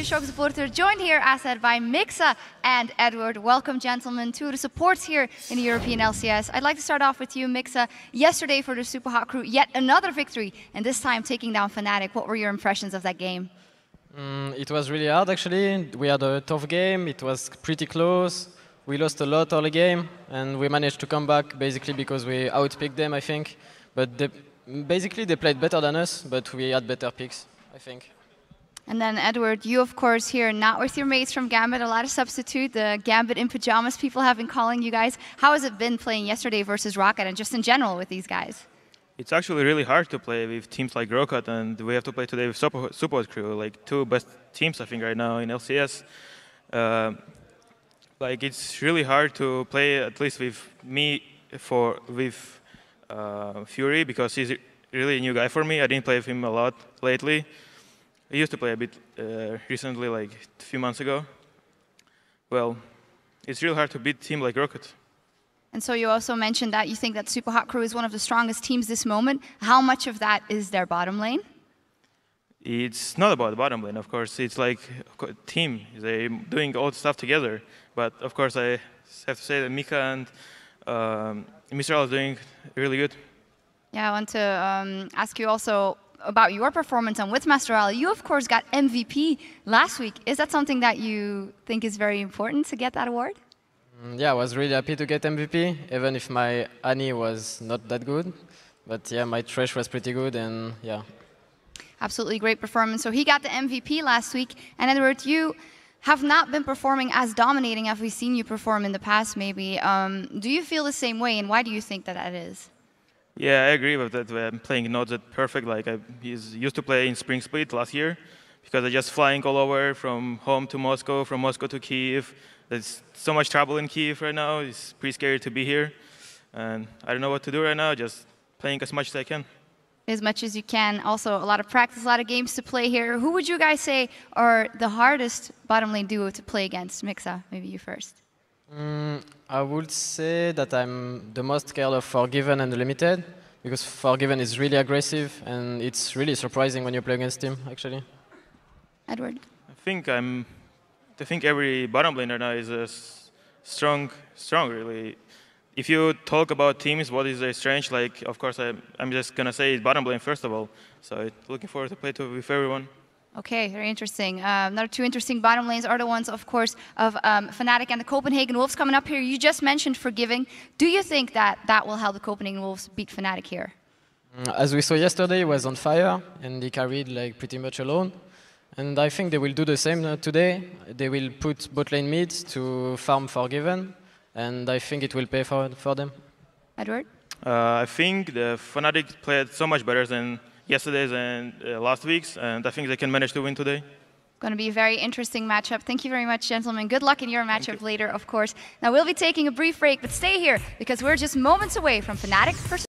Shock supporter, joined here, as said, by Migxa and Edward. Welcome, gentlemen, to the supports here in the European LCS. I'd like to start off with you, Migxa. Yesterday for the Super Hot crew, yet another victory, and this time taking down Fnatic. What were your impressions of that game? It was really hard, actually. We had a tough game. It was pretty close. We lost a lot early game, and we managed to come back basically because we outpicked them, I think. But basically, they played better than us, but we had better picks, I think. And then, Edward, you, of course, here, not with your mates from Gambit, a lot of substitute, the Gambit in pajamas people have been calling you guys. How has it been playing yesterday versus Rocket, and just in general with these guys? It's actually really hard to play with teams like Rocket, and we have to play today with support crew, like two best teams, I think, right now in LCS. Like, it's really hard to play, at least with me, with Fury, because he's really a new guy for me. I didn't play with him a lot lately. I used to play a bit recently, like a few months ago. Well, it's really hard to beat a team like Rocket. And so you also mentioned that you think that Super Hot Crew is one of the strongest teams this moment. How much of that is their bottom lane? It's not about the bottom lane, of course. It's like a team. They're doing all the stuff together. But of course, I have to say that Migxa and Mr. is doing really good. Yeah, I want to ask you also about your performance, and with Master Ali, you of course got MVP last week. Is that something that you think is very important to get that award? Yeah, I was really happy to get MVP, even if my Annie was not that good. But yeah, my Thresh was pretty good, and yeah. Absolutely great performance. So he got the MVP last week. And Edward, you have not been performing as dominating as we've seen you perform in the past, maybe. Do you feel the same way, and why do you think that that is? Yeah, I agree with that. I'm playing not that perfect. Like I used to play in Spring Split last year, because I'm just flying all over from home to Moscow, from Moscow to Kyiv. There's so much trouble in Kyiv right now. It's pretty scary to be here. And I don't know what to do right now, just playing as much as I can. As much as you can. Also, a lot of practice, a lot of games to play here. Who would you guys say are the hardest bottom lane duo to play against? Migxa, maybe you first. I would say that I'm the most scared of Forgiven and Limited, because Forgiven is really aggressive, and it's really surprising when you play against him, actually. Edward? I think every bottom laner now is strong, really. If you talk about teams, what is their strength? Like, of course, I'm just gonna say bottom lane first of all. So looking forward to play with everyone. Okay, very interesting. Another two interesting bottom lanes are the ones, of course, of Fnatic and the Copenhagen Wolves coming up here. You just mentioned Forgiving. Do you think that that will help the Copenhagen Wolves beat Fnatic here? As we saw yesterday, he was on fire, and he carried like pretty much alone. And I think they will do the same today. They will put bot lane mid to farm Forgiven, and I think it will pay for them. Edward? I think the Fnatic played so much better than yesterday's and last week's, and I think they can manage to win today. Going to be a very interesting matchup. Thank you very much, gentlemen. Good luck in your matchup later, of course. Now, we'll be taking a brief break, but stay here, because we're just moments away from Fnatic versus